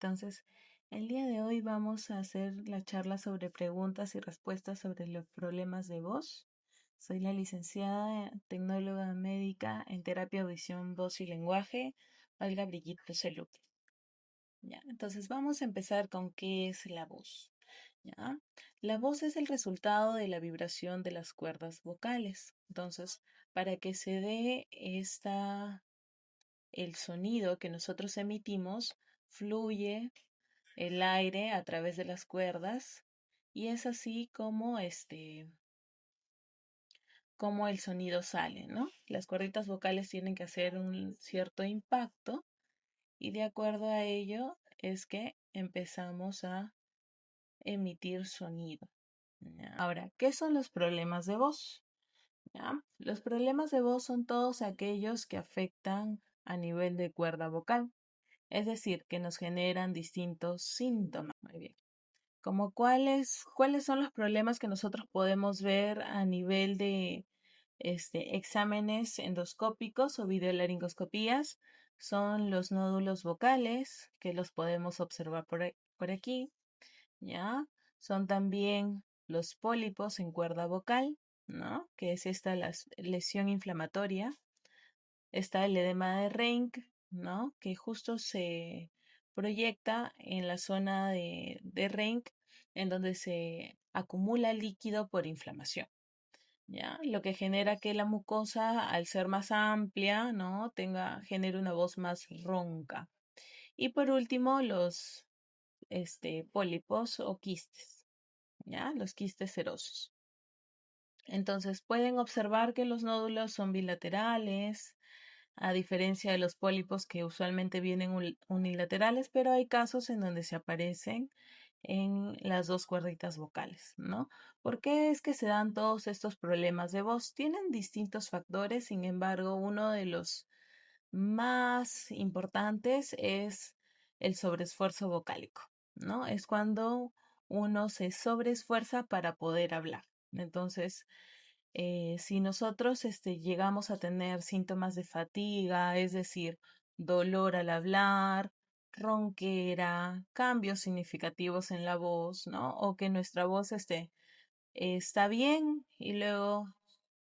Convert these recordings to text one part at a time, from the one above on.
Entonces, el día de hoy vamos a hacer la charla sobre preguntas y respuestas sobre los problemas de voz. Soy la licenciada tecnóloga médica en terapia, audición, voz y lenguaje, Olga Brigitte Celuque. Ya, entonces vamos a empezar con qué es la voz. ¿Ya? La voz es el resultado de la vibración de las cuerdas vocales. Entonces, para que se dé el sonido que nosotros emitimos, fluye el aire a través de las cuerdas y es así como el sonido sale, ¿no? Las cuerditas vocales tienen que hacer un cierto impacto y de acuerdo a ello es que empezamos a emitir sonido. ¿Ya? Ahora, ¿qué son los problemas de voz? ¿Ya? Los problemas de voz son todos aquellos que afectan a nivel de cuerda vocal, es decir, que nos generan distintos síntomas. Muy bien. Como cuáles son los problemas que nosotros podemos ver a nivel de exámenes endoscópicos o videolaringoscopías. Son los nódulos vocales, que los podemos observar por aquí, ¿ya? Son también los pólipos en cuerda vocal, ¿no? Que es esta la lesión inflamatoria. Está el edema de Reinke, ¿no? Que justo se proyecta en la zona de Reinke, en donde se acumula líquido por inflamación, ¿ya? Lo que genera que la mucosa, al ser más amplia, ¿no? Genere una voz más ronca. Y por último, los pólipos o quistes, ¿ya? Los quistes serosos. Entonces, pueden observar que los nódulos son bilaterales, a diferencia de los pólipos que usualmente vienen unilaterales, pero hay casos en donde se aparecen en las dos cuerditas vocales, ¿no? ¿Por qué es que se dan todos estos problemas de voz? Tienen distintos factores, sin embargo, uno de los más importantes es el sobreesfuerzo vocálico, ¿no? Es cuando uno se sobreesfuerza para poder hablar. Entonces, si nosotros llegamos a tener síntomas de fatiga, es decir, dolor al hablar, ronquera, cambios significativos en la voz, ¿no? O que nuestra voz está bien y luego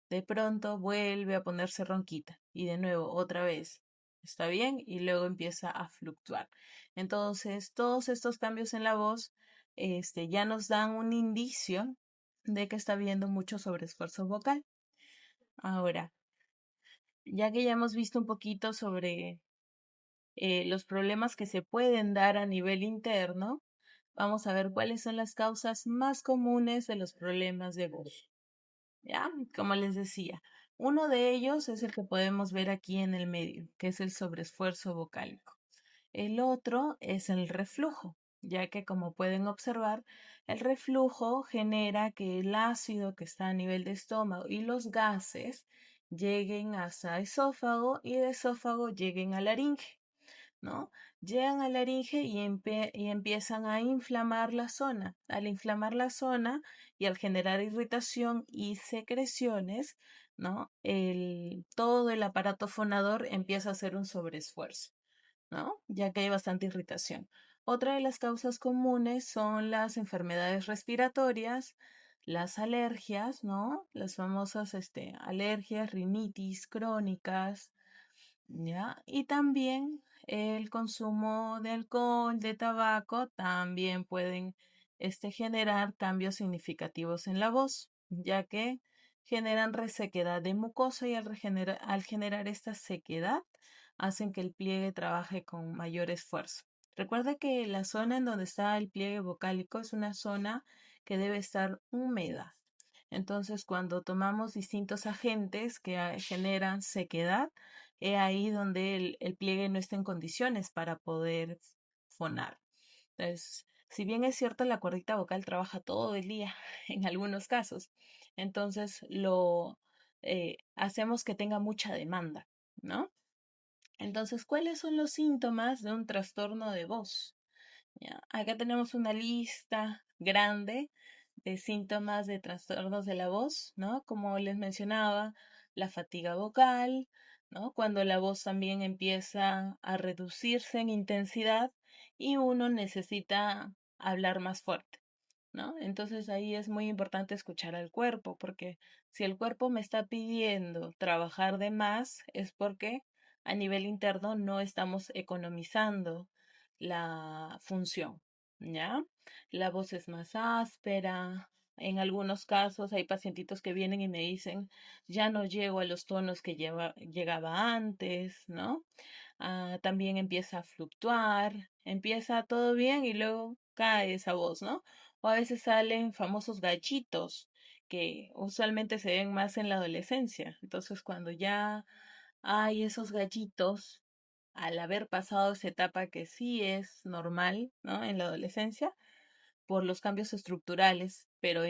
de pronto vuelve a ponerse ronquita y de nuevo otra vez está bien y luego empieza a fluctuar. Entonces, todos estos cambios en la voz ya nos dan un indicio de que está habiendo mucho sobreesfuerzo vocal. Ahora, ya que ya hemos visto un poquito sobre los problemas que se pueden dar a nivel interno, vamos a ver cuáles son las causas más comunes de los problemas de voz. ¿Ya? Como les decía, uno de ellos es el que podemos ver aquí en el medio, que es el sobreesfuerzo vocálico. El otro es el reflujo, ya que como pueden observar, el reflujo genera que el ácido que está a nivel de estómago y los gases lleguen hasta esófago y de esófago lleguen a laringe, ¿no? Llegan a la laringe y empiezan a inflamar la zona. Al inflamar la zona y al generar irritación y secreciones, ¿no? Todo el aparato fonador empieza a hacer un sobreesfuerzo, ¿no? Ya que hay bastante irritación. Otra de las causas comunes son las enfermedades respiratorias, las alergias, ¿no? Las famosas alergias, rinitis crónicas, ¿ya? Y también el consumo de alcohol, de tabaco, también pueden generar cambios significativos en la voz, ya que generan resequedad de mucosa y al generar esta sequedad hacen que el pliegue trabaje con mayor esfuerzo. Recuerda que la zona en donde está el pliegue vocálico es una zona que debe estar húmeda. Entonces, cuando tomamos distintos agentes que generan sequedad, es ahí donde el pliegue no está en condiciones para poder fonar. Entonces, si bien es cierto, la cuerdita vocal trabaja todo el día en algunos casos, entonces lo hacemos que tenga mucha demanda, ¿no? Entonces, ¿cuáles son los síntomas de un trastorno de voz? ¿Ya? Acá tenemos una lista grande de síntomas de trastornos de la voz, ¿no? Como les mencionaba, la fatiga vocal, ¿no? Cuando la voz también empieza a reducirse en intensidad y uno necesita hablar más fuerte, ¿no? Entonces ahí es muy importante escuchar al cuerpo, porque si el cuerpo me está pidiendo trabajar de más, es porque a nivel interno no estamos economizando la función, ¿ya? La voz es más áspera. En algunos casos hay pacientitos que vienen y me dicen, ya no llego a los tonos que llegaba antes, ¿no? También empieza a fluctuar, empieza todo bien y luego cae esa voz, ¿no? O a veces salen famosos gallitos que usualmente se ven más en la adolescencia. Entonces, cuando ya hay esos gallitos, al haber pasado esa etapa que sí es normal, ¿no? En la adolescencia, por los cambios estructurales, pero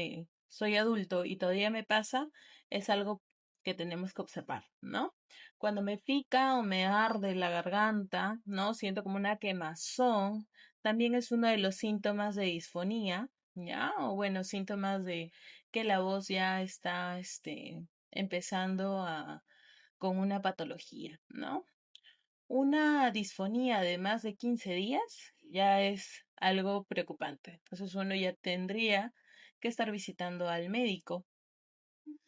soy adulto y todavía me pasa, es algo que tenemos que observar, ¿no? Cuando me pica o me arde la garganta, ¿no? Siento como una quemazón, también es uno de los síntomas de disfonía, ¿ya? O bueno, síntomas de que la voz ya está, empezando con una patología, ¿no? Una disfonía de más de 15 días ya es algo preocupante. Entonces uno ya tendría que estar visitando al médico,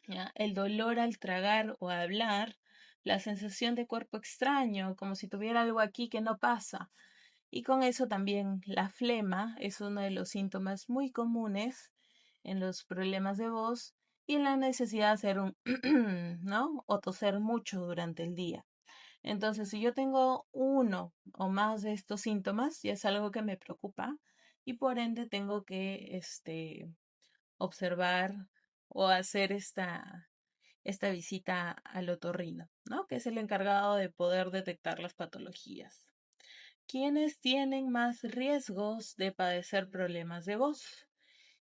¿ya? El dolor al tragar o hablar, la sensación de cuerpo extraño, como si tuviera algo aquí que no pasa. Y con eso también la flema es uno de los síntomas muy comunes en los problemas de voz y en la necesidad de hacer un, ¿no? O toser mucho durante el día. Entonces, si yo tengo uno o más de estos síntomas, ya es algo que me preocupa y por ende tengo que observar o hacer esta visita al otorrino, ¿no? Que es el encargado de poder detectar las patologías. ¿Quiénes tienen más riesgos de padecer problemas de voz?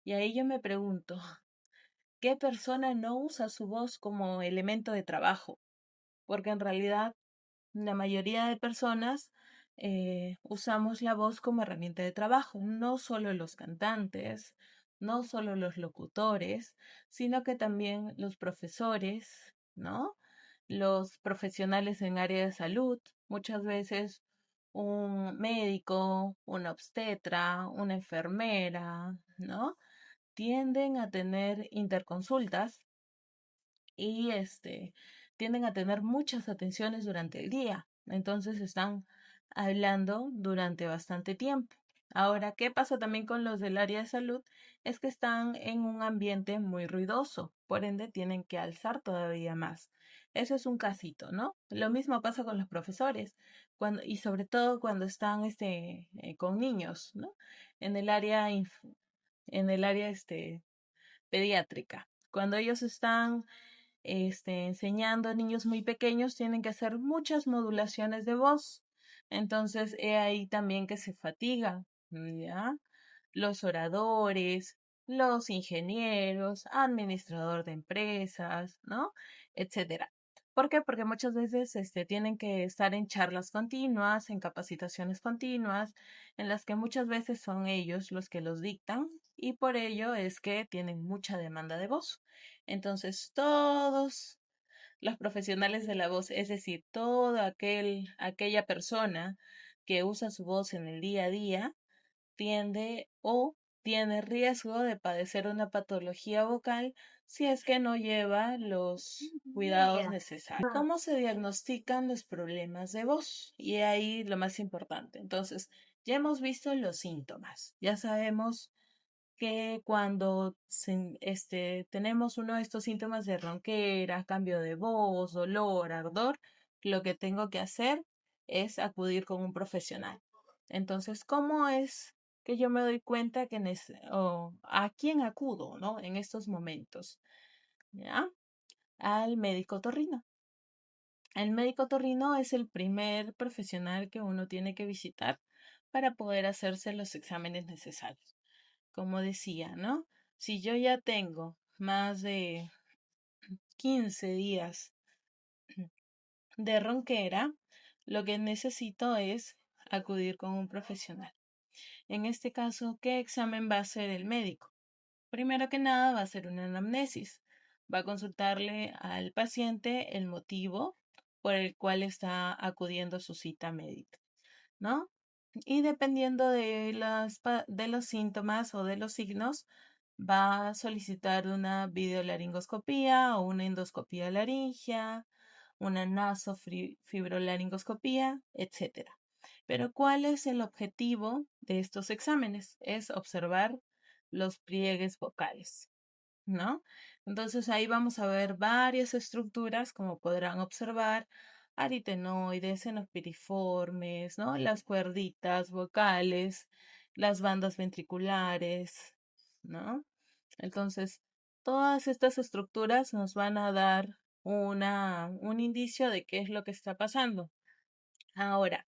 Y ahí yo me pregunto, ¿qué persona no usa su voz como elemento de trabajo? Porque en realidad la mayoría de personas usamos la voz como herramienta de trabajo, no solo los cantantes, no solo los locutores, sino que también los profesores, ¿no? Los profesionales en área de salud, muchas veces un médico, una obstetra, una enfermera, ¿no? Tienden a tener interconsultas y tienden a tener muchas atenciones durante el día. Entonces están hablando durante bastante tiempo. Ahora, ¿qué pasa también con los del área de salud? Es que están en un ambiente muy ruidoso, por ende tienen que alzar todavía más. Eso es un casito, ¿no? Lo mismo pasa con los profesores, y sobre todo cuando están con niños, ¿no? En el área, en el área pediátrica. Cuando ellos están enseñando a niños muy pequeños, tienen que hacer muchas modulaciones de voz. Entonces, he ahí también que se fatigan, ¿ya? Los oradores, los ingenieros, administrador de empresas, ¿no? Etcétera. ¿Por qué? Porque muchas veces tienen que estar en charlas continuas, en capacitaciones continuas, en las que muchas veces son ellos los que los dictan y por ello es que tienen mucha demanda de voz. Entonces, todos los profesionales de la voz, es decir, aquella persona que usa su voz en el día a día, tiende o tiene riesgo de padecer una patología vocal si es que no lleva los cuidados necesarios. ¿Cómo se diagnostican los problemas de voz? Y ahí lo más importante. Entonces, ya hemos visto los síntomas, ya sabemos que cuando tenemos uno de estos síntomas de ronquera, cambio de voz, dolor, ardor, lo que tengo que hacer es acudir con un profesional. Entonces, ¿cómo es que yo me doy cuenta o a quién acudo, ¿no? En estos momentos, ¿ya? Al médico torrino. El médico torrino es el primer profesional que uno tiene que visitar para poder hacerse los exámenes necesarios. Como decía, ¿no? Si yo ya tengo más de 15 días de ronquera, lo que necesito es acudir con un profesional. En este caso, ¿qué examen va a hacer el médico? Primero que nada, va a hacer una anamnesis. Va a consultarle al paciente el motivo por el cual está acudiendo a su cita médica, ¿no? Y dependiendo de de los síntomas o de los signos, va a solicitar una videolaringoscopía o una endoscopía laringea, una nasofibrolaringoscopía, etcétera. Pero ¿cuál es el objetivo de estos exámenes? Es observar los pliegues vocales, ¿no? Entonces ahí vamos a ver varias estructuras, como podrán observar, aritenoides, senopiriformes, ¿no? Las cuerditas vocales, las bandas ventriculares, ¿no? Entonces, todas estas estructuras nos van a dar un indicio de qué es lo que está pasando. Ahora,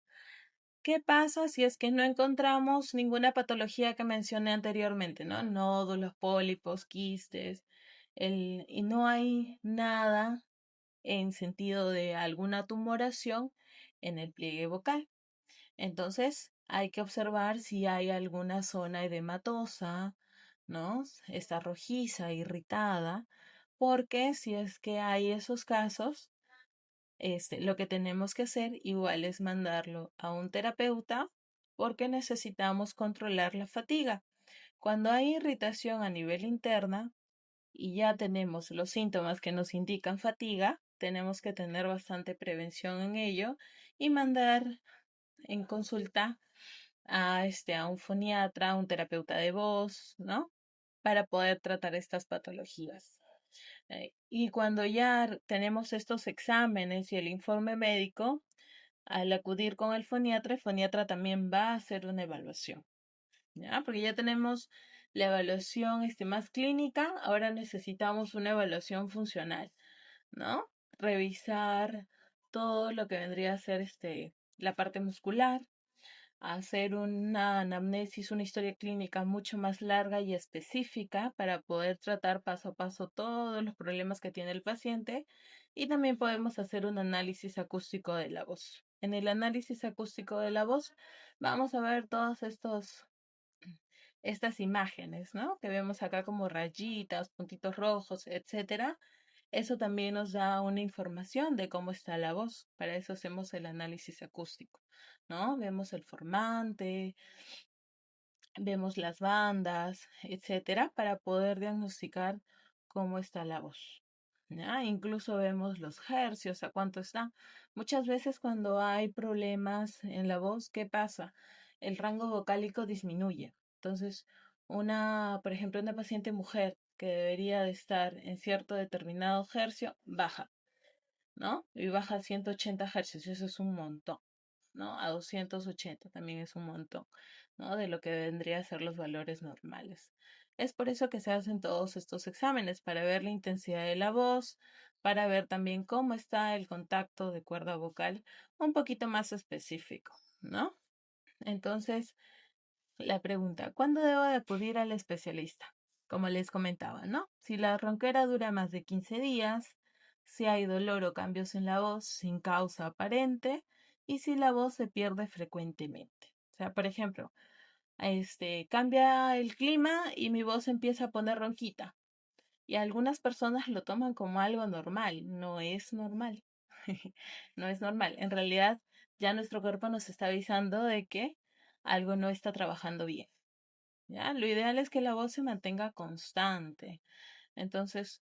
¿qué pasa si es que no encontramos ninguna patología que mencioné anteriormente, ¿no? Nódulos, pólipos, quistes, y no hay nada en sentido de alguna tumoración en el pliegue vocal? Entonces, hay que observar si hay alguna zona edematosa, ¿no? Está rojiza, irritada, porque si es que hay esos casos, lo que tenemos que hacer igual es mandarlo a un terapeuta porque necesitamos controlar la fatiga. Cuando hay irritación a nivel interna y ya tenemos los síntomas que nos indican fatiga, tenemos que tener bastante prevención en ello y mandar en consulta a un foniatra, a un terapeuta de voz, ¿no? Para poder tratar estas patologías. Y cuando ya tenemos estos exámenes y el informe médico, al acudir con el foniatra también va a hacer una evaluación, ¿ya? Porque ya tenemos la evaluación más clínica, ahora necesitamos una evaluación funcional, ¿no? Revisar todo lo que vendría a ser la parte muscular, hacer una anamnesis, una historia clínica mucho más larga y específica para poder tratar paso a paso todos los problemas que tiene el paciente, y también podemos hacer un análisis acústico de la voz. En el análisis acústico de la voz vamos a ver todos estas imágenes, ¿no? Que vemos acá como rayitas, puntitos rojos, etcétera. Eso también nos da una información de cómo está la voz. Para eso hacemos el análisis acústico, ¿no? Vemos el formante, vemos las bandas, etcétera, para poder diagnosticar cómo está la voz. ¿Ya? Incluso vemos los hercios, a cuánto está. Muchas veces cuando hay problemas en la voz, ¿qué pasa? El rango vocálico disminuye. Entonces, por ejemplo, una paciente mujer que debería de estar en cierto determinado hercio, baja, ¿no? Y baja a 180 hercios, eso es un montón, ¿no? A 280 también es un montón, ¿no? De lo que vendría a ser los valores normales. Es por eso que se hacen todos estos exámenes, para ver la intensidad de la voz, para ver también cómo está el contacto de cuerda vocal un poquito más específico, ¿no? Entonces, la pregunta, ¿cuándo debo de acudir al especialista? Como les comentaba, ¿no? Si la ronquera dura más de 15 días, si hay dolor o cambios en la voz sin causa aparente y si la voz se pierde frecuentemente. O sea, por ejemplo, cambia el clima y mi voz empieza a poner ronquita. Y algunas personas lo toman como algo normal. No es normal. No es normal. En realidad, ya nuestro cuerpo nos está avisando de que algo no está trabajando bien. ¿Ya? Lo ideal es que la voz se mantenga constante. Entonces,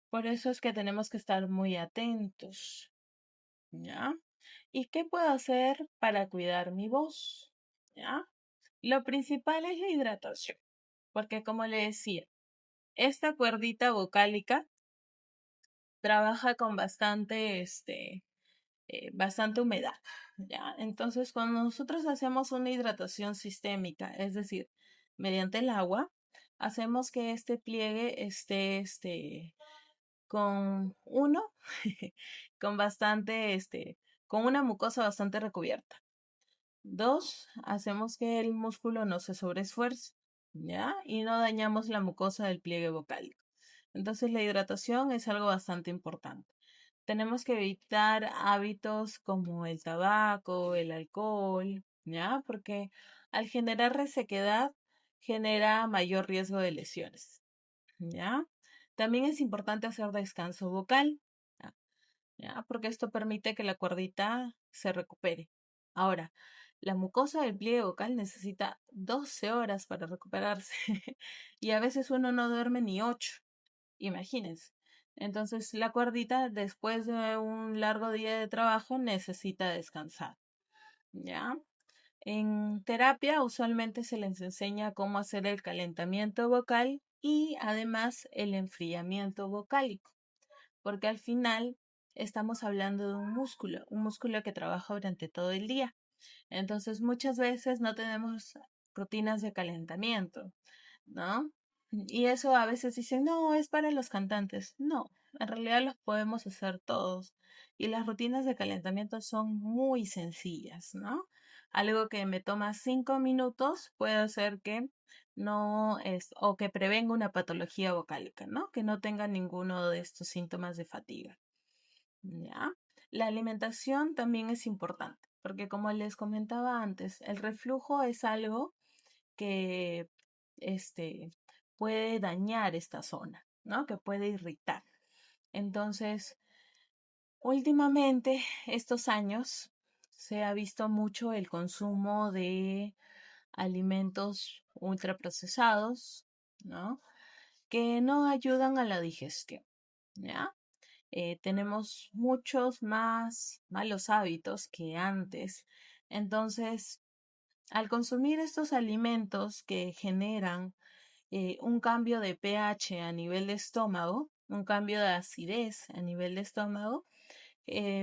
por eso es que tenemos que estar muy atentos. ¿Ya? ¿Y qué puedo hacer para cuidar mi voz? ¿Ya? Lo principal es la hidratación, porque como le decía, esta cuerdita vocálica trabaja con bastante humedad, ¿ya? Entonces, cuando nosotros hacemos una hidratación sistémica, es decir, mediante el agua, hacemos que este pliegue esté, con uno, con con una mucosa bastante recubierta. Dos, hacemos que el músculo no se sobreesfuerce, ¿ya? Y no dañamos la mucosa del pliegue vocálico. Entonces, la hidratación es algo bastante importante. Tenemos que evitar hábitos como el tabaco, el alcohol, ¿ya? Porque al generar resequedad genera mayor riesgo de lesiones, ¿ya? También es importante hacer descanso vocal, ¿ya? ¿Ya? Porque esto permite que la cuerdita se recupere. Ahora, La mucosa del pliegue vocal necesita 12 horas para recuperarse y a veces uno no duerme ni 8, imagínense. Entonces la cuerdita después de un largo día de trabajo necesita descansar, ¿ya? En terapia usualmente se les enseña cómo hacer el calentamiento vocal y además el enfriamiento vocálico, porque al final estamos hablando de un músculo que trabaja durante todo el día. Entonces muchas veces no tenemos rutinas de calentamiento, ¿no? Y eso a veces dicen, no, es para los cantantes. No, en realidad los podemos hacer todos. Y las rutinas de calentamiento son muy sencillas, ¿no? Algo que me toma 5 minutos puede hacer que no es, o que prevenga una patología vocálica, ¿no? Que no tenga ninguno de estos síntomas de fatiga. ¿Ya? La alimentación también es importante, porque como les comentaba antes, el reflujo es algo que este, puede dañar esta zona, ¿no? Que puede irritar. Entonces, últimamente, estos años, se ha visto mucho el consumo de alimentos ultraprocesados, ¿no? Que no ayudan a la digestión, ¿ya? Tenemos muchos más malos hábitos que antes. Entonces, al consumir estos alimentos que generan un cambio de pH a nivel de estómago, un cambio de acidez a nivel de estómago,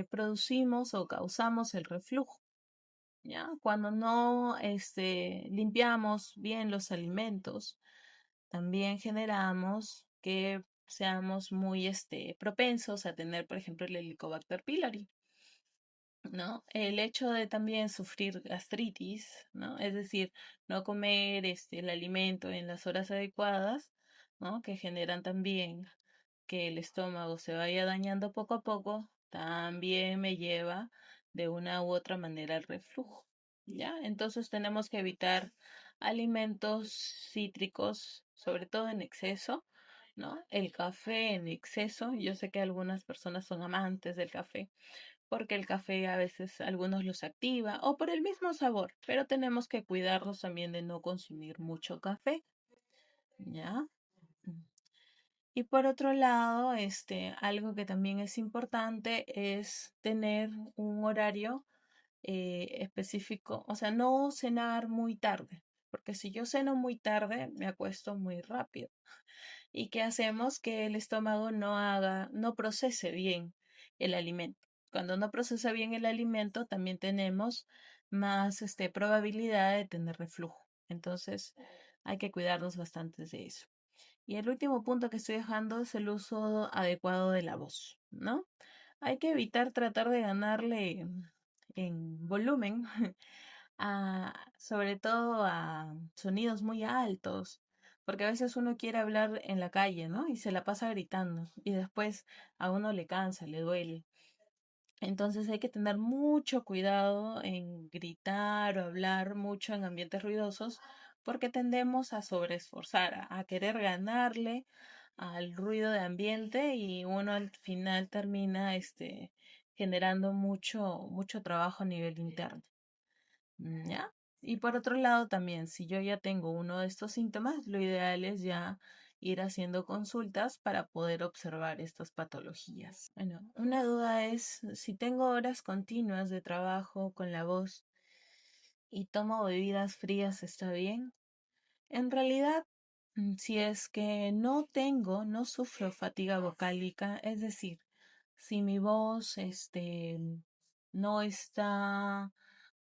producimos o causamos el reflujo. ¿Ya? Cuando no limpiamos bien los alimentos, también generamos que seamos muy propensos a tener, por ejemplo, el Helicobacter pylori, ¿no? El hecho de también sufrir gastritis, ¿no? Es decir, no comer el alimento en las horas adecuadas, ¿no? Que generan también que el estómago se vaya dañando poco a poco, también me lleva de una u otra manera al reflujo, ¿ya? Entonces tenemos que evitar alimentos cítricos, sobre todo en exceso, ¿no? El café en exceso, yo sé que algunas personas son amantes del café, porque el café a veces algunos los activa o por el mismo sabor, pero tenemos que cuidarnos también de no consumir mucho café, ¿ya? Y por otro lado, algo que también es importante es tener un horario específico, o sea, no cenar muy tarde, porque si yo ceno muy tarde, me acuesto muy rápido. ¿Y qué hacemos? Que el estómago no procese bien el alimento. Cuando no procesa bien el alimento, también tenemos más probabilidad de tener reflujo. Entonces, hay que cuidarnos bastante de eso. Y el último punto que estoy dejando es el uso adecuado de la voz, ¿no? Hay que evitar tratar de ganarle en volumen, sobre todo a sonidos muy altos, porque a veces uno quiere hablar en la calle, ¿no? Y se la pasa gritando y después a uno le cansa, le duele. Entonces hay que tener mucho cuidado en gritar o hablar mucho en ambientes ruidosos porque tendemos a sobreesforzar, a querer ganarle al ruido de ambiente y uno al final termina generando mucho trabajo a nivel interno. ¿Ya? Y por otro lado también, si yo ya tengo uno de estos síntomas, lo ideal es ya ir haciendo consultas para poder observar estas patologías. Bueno, una duda es si tengo horas continuas de trabajo con la voz y tomo bebidas frías, ¿está bien? En realidad, si es que no sufro fatiga vocálica, es decir, si mi voz, no está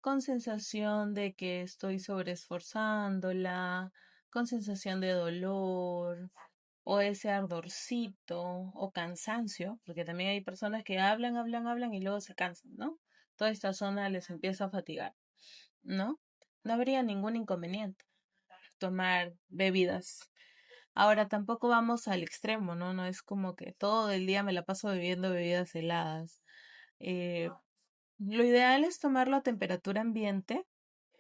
con sensación de que estoy sobreesforzándola, con sensación de dolor, o ese ardorcito, o cansancio, porque también hay personas que hablan y luego se cansan, ¿no? Toda esta zona les empieza a fatigar, ¿no? No habría ningún inconveniente tomar bebidas. Ahora tampoco vamos al extremo, ¿no? No es como que todo el día me la paso bebiendo bebidas heladas. Eh, lo ideal es tomarlo a temperatura ambiente,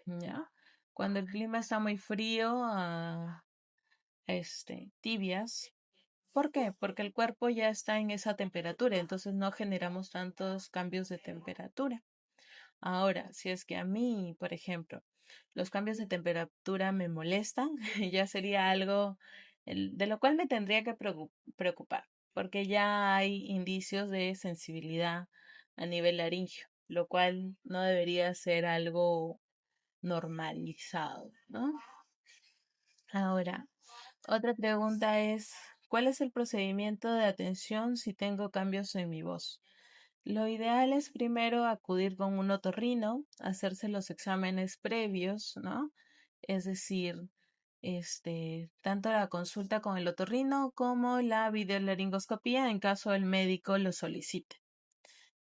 ¿ya? Cuando el clima está muy frío, tibias. ¿Por qué? Porque el cuerpo ya está en esa temperatura, entonces no generamos tantos cambios de temperatura. Ahora, si es que a mí, por ejemplo, los cambios de temperatura me molestan, ya sería algo de lo cual me tendría que preocupar, porque ya hay indicios de sensibilidad a nivel laringio, lo cual no debería ser algo normalizado, ¿no? Ahora, otra pregunta es, ¿cuál es el procedimiento de atención si tengo cambios en mi voz? Lo ideal es primero acudir con un otorrino, hacerse los exámenes previos, ¿no? Es decir, tanto la consulta con el otorrino como la videolaringoscopía en caso el médico lo solicite,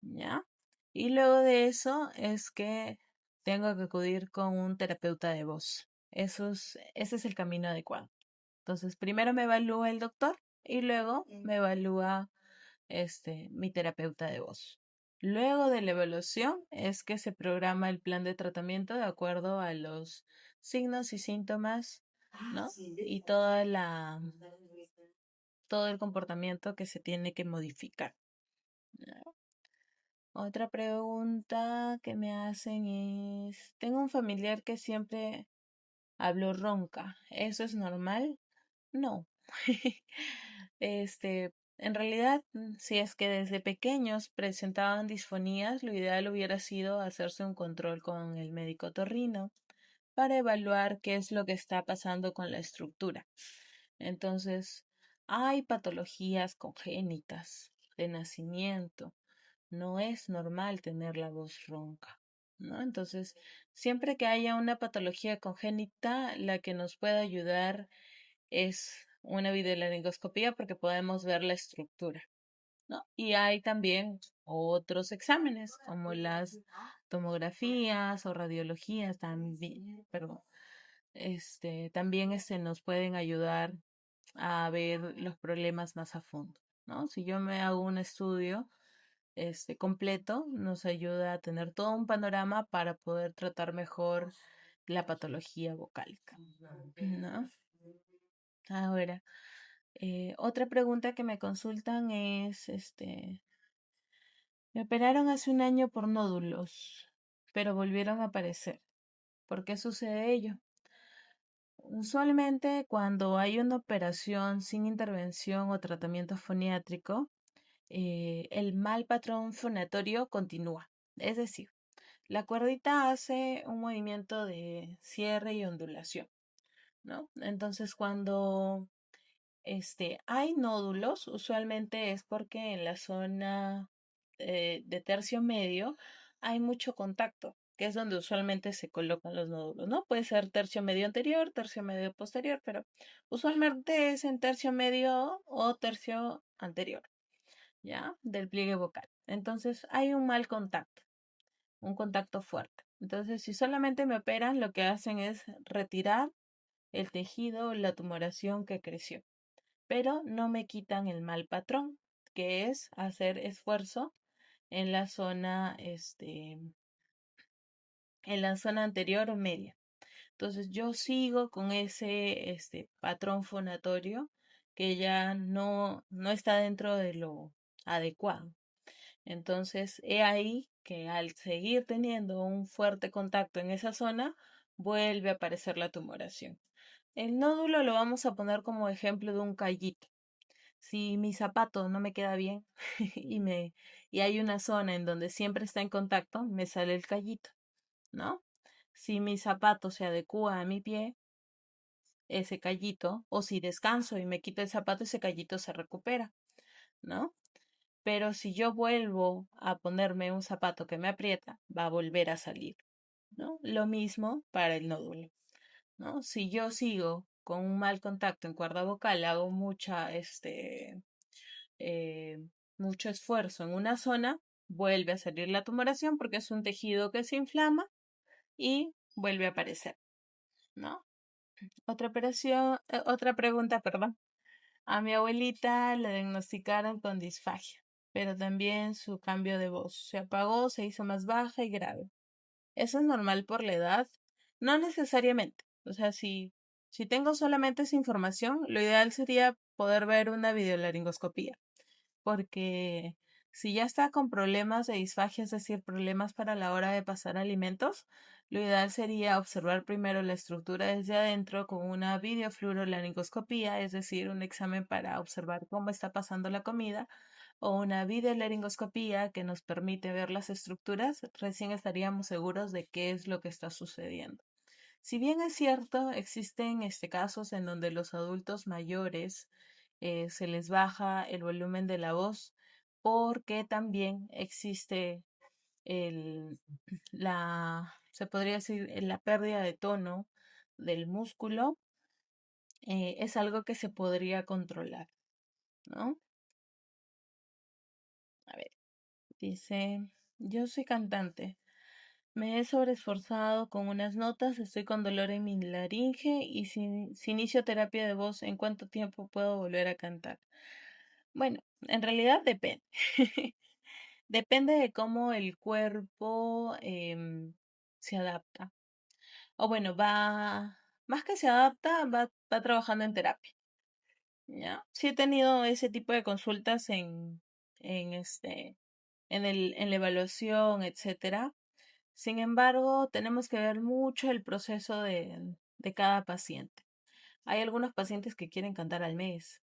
¿ya? Y luego de eso es que tengo que acudir con un terapeuta de voz. Ese es el camino adecuado. Entonces, primero me evalúa el doctor y luego me evalúa mi terapeuta de voz. Luego de la evaluación es que se programa el plan de tratamiento de acuerdo a los signos y síntomas, ¿no? Y todo el comportamiento que se tiene que modificar. ¿No? Otra pregunta que me hacen es, tengo un familiar que siempre habló ronca. ¿Eso es normal? No. En realidad, si es que desde pequeños presentaban disfonías, lo ideal hubiera sido hacerse un control con el médico otorrino para evaluar qué es lo que está pasando con la estructura. Entonces, hay patologías congénitas de nacimiento. No es normal tener la voz ronca, ¿no? Entonces, siempre que haya una patología congénita, la que nos pueda ayudar es una videolaringoscopía porque podemos ver la estructura, ¿no? Y hay también otros exámenes como las tomografías o radiologías también, pero también nos pueden ayudar a ver los problemas más a fondo, ¿no? Si yo me hago un estudio completo, nos ayuda a tener todo un panorama para poder tratar mejor la patología vocálica, ¿no? Ahora, otra pregunta que me consultan es, me operaron hace un año por nódulos, pero volvieron a aparecer. ¿Por qué sucede ello? Usualmente cuando hay una operación sin intervención o tratamiento foniátrico, el mal patrón fonatorio continúa. Es decir, la cuerdita hace un movimiento de cierre y ondulación, ¿no? Entonces cuando hay nódulos, usualmente es porque en la zona de tercio medio hay mucho contacto, que es donde usualmente se colocan los nódulos, ¿no? Puede ser tercio medio anterior, tercio medio posterior, pero usualmente es en tercio medio o tercio anterior, ¿ya? Del pliegue vocal. Entonces hay un mal contacto, un contacto fuerte. Entonces, si solamente me operan, lo que hacen es retirar el tejido, la tumoración que creció, pero no me quitan el mal patrón, que es hacer esfuerzo en la zona, en la zona anterior o media. Entonces yo sigo con ese patrón fonatorio que ya no está dentro de lo adecuado. Entonces, he ahí que al seguir teniendo un fuerte contacto en esa zona, vuelve a aparecer la tumoración. El nódulo lo vamos a poner como ejemplo de un callito. Si mi zapato no me queda bien y hay una zona en donde siempre está en contacto, me sale el callito, ¿no? Si mi zapato se adecua a mi pie, ese callito, o si descanso y me quito el zapato, ese callito se recupera, ¿no? Pero si yo vuelvo a ponerme un zapato que me aprieta, va a volver a salir, ¿no? Lo mismo para el nódulo, ¿no? Si yo sigo con un mal contacto en cuerda vocal, hago eh, mucho esfuerzo en una zona, vuelve a salir la tumoración porque es un tejido que se inflama y vuelve a aparecer, ¿no? Otra pregunta, perdón. A mi abuelita le diagnosticaron con disfagia, pero también su cambio de voz se apagó, se hizo más baja y grave. ¿Eso es normal por la edad? No necesariamente. O sea, si tengo solamente esa información, lo ideal sería poder ver una videolaringoscopía, porque Si ya está con problemas de disfagia, es decir, problemas para la hora de pasar alimentos, lo ideal sería observar primero la estructura desde adentro con una videofluorolaringoscopía, es decir, un examen para observar cómo está pasando la comida, o una videolaringoscopía que nos permite ver las estructuras, recién estaríamos seguros de qué es lo que está sucediendo. Si bien es cierto, existen casos en donde los adultos mayores se les baja el volumen de la voz porque también existe el, se podría decir, la pérdida de tono del músculo, es algo que se podría controlar, ¿no? A ver, dice, yo soy cantante. Me he sobreesforzado con unas notas, estoy con dolor en mi laringe y si inicio terapia de voz, ¿en cuánto tiempo puedo volver a cantar? Bueno, en realidad depende. Depende de cómo el cuerpo se adapta. O bueno, más que se adapta, va trabajando en terapia. ¿Ya? Sí he tenido ese tipo de consultas en en la evaluación, etcétera. Sin embargo, tenemos que ver mucho el proceso de cada paciente. Hay algunos pacientes que quieren cantar al mes.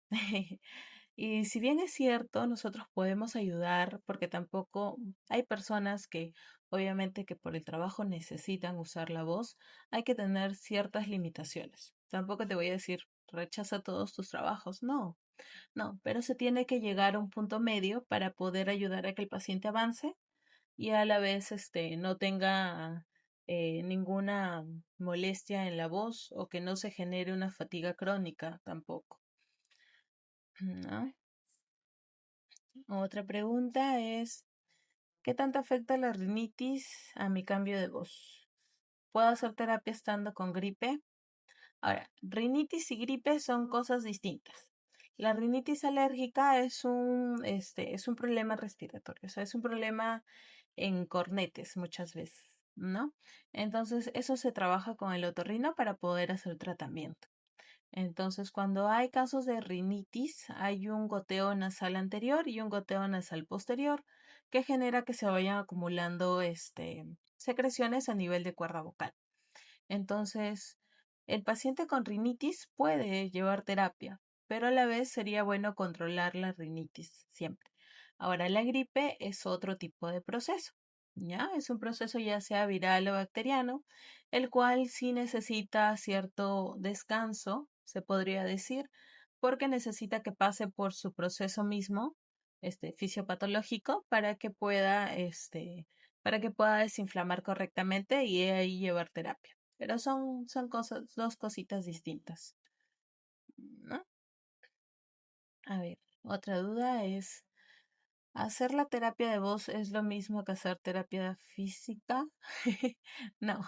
Y si bien es cierto, nosotros podemos ayudar porque tampoco hay personas que obviamente que por el trabajo necesitan usar la voz, hay que tener ciertas limitaciones. Tampoco te voy a decir rechaza todos tus trabajos, no, no, pero se tiene que llegar a un punto medio para poder ayudar a que el paciente avance y a la vez no tenga ninguna molestia en la voz o que no se genere una fatiga crónica tampoco, ¿no? Otra pregunta es, ¿qué tanto afecta la rinitis a mi cambio de voz? ¿Puedo hacer terapia estando con gripe? Ahora, rinitis y gripe son cosas distintas. La rinitis alérgica es un problema respiratorio, o sea, es un problema en cornetes muchas veces, ¿no? Entonces, eso se trabaja con el otorrino para poder hacer tratamiento. Entonces, cuando hay casos de rinitis, hay un goteo nasal anterior y un goteo nasal posterior que genera que se vayan acumulando secreciones a nivel de cuerda vocal. Entonces, el paciente con rinitis puede llevar terapia, pero a la vez sería bueno controlar la rinitis siempre. Ahora, la gripe es otro tipo de proceso, ¿ya? Es un proceso ya sea viral o bacteriano, el cual sí necesita cierto descanso, se podría decir, porque necesita que pase por su proceso mismo, fisiopatológico, para que pueda desinflamar correctamente y ahí llevar terapia. Pero son cosas, dos cositas distintas, ¿no? A ver, otra duda es, ¿hacer la terapia de voz es lo mismo que hacer terapia física? No.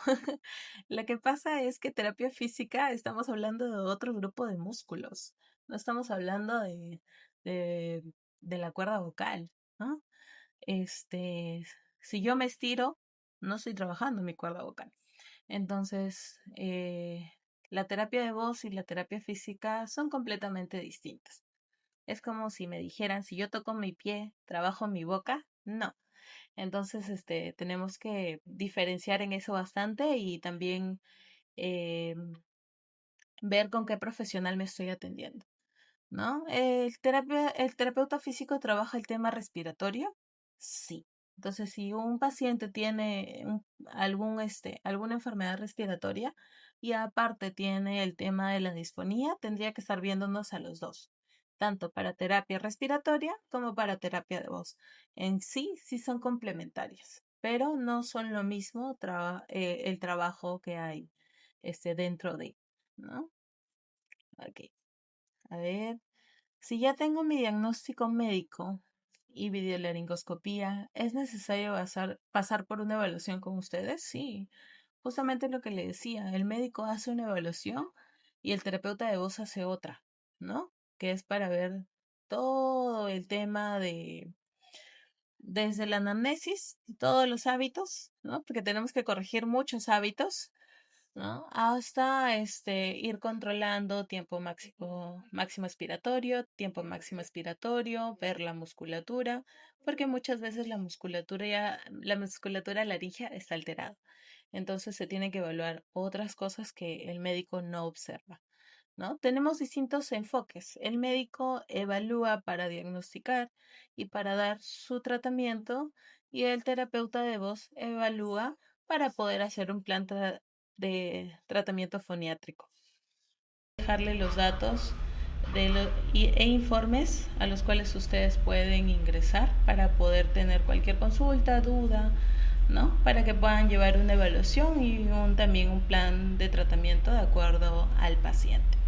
Lo que pasa es que terapia física estamos hablando de otro grupo de músculos. No estamos hablando de, de la cuerda vocal, ¿no? Este, si yo me estiro, no estoy trabajando mi cuerda vocal. Entonces, la terapia de voz y la terapia física son completamente distintas. Es como si me dijeran, si yo toco mi pie, trabajo mi boca. No. Entonces, tenemos que diferenciar en eso bastante y también eh, ver con qué profesional me estoy atendiendo, ¿no? El terapeuta físico trabaja el tema respiratorio, sí. Entonces, si un paciente tiene alguna enfermedad respiratoria y aparte tiene el tema de la disfonía, tendría que estar viéndonos a los dos, tanto para terapia respiratoria como para terapia de voz. En sí, sí son complementarias, pero no son lo mismo el trabajo que hay dentro de, ¿no? Ok, a ver. Si ya tengo mi diagnóstico médico y videolaringoscopía, ¿es necesario pasar por una evaluación con ustedes? Sí, justamente lo que le decía, el médico hace una evaluación y el terapeuta de voz hace otra, ¿no? Que es para ver todo el tema desde la anamnesis, todos los hábitos, ¿no? Porque tenemos que corregir muchos hábitos ¿no? Hasta ir controlando tiempo máximo expiratorio, tiempo máximo expiratorio, ver la musculatura, porque muchas veces la musculatura laringea está alterada. Entonces se tiene que evaluar otras cosas que el médico no observa, ¿no? Tenemos distintos enfoques. El médico evalúa para diagnosticar y para dar su tratamiento, y el terapeuta de voz evalúa para poder hacer un plan de tratamiento foniátrico. Dejarle los datos e informes a los cuales ustedes pueden ingresar para poder tener cualquier consulta, duda, ¿no? Para que puedan llevar una evaluación y también un plan de tratamiento de acuerdo al paciente.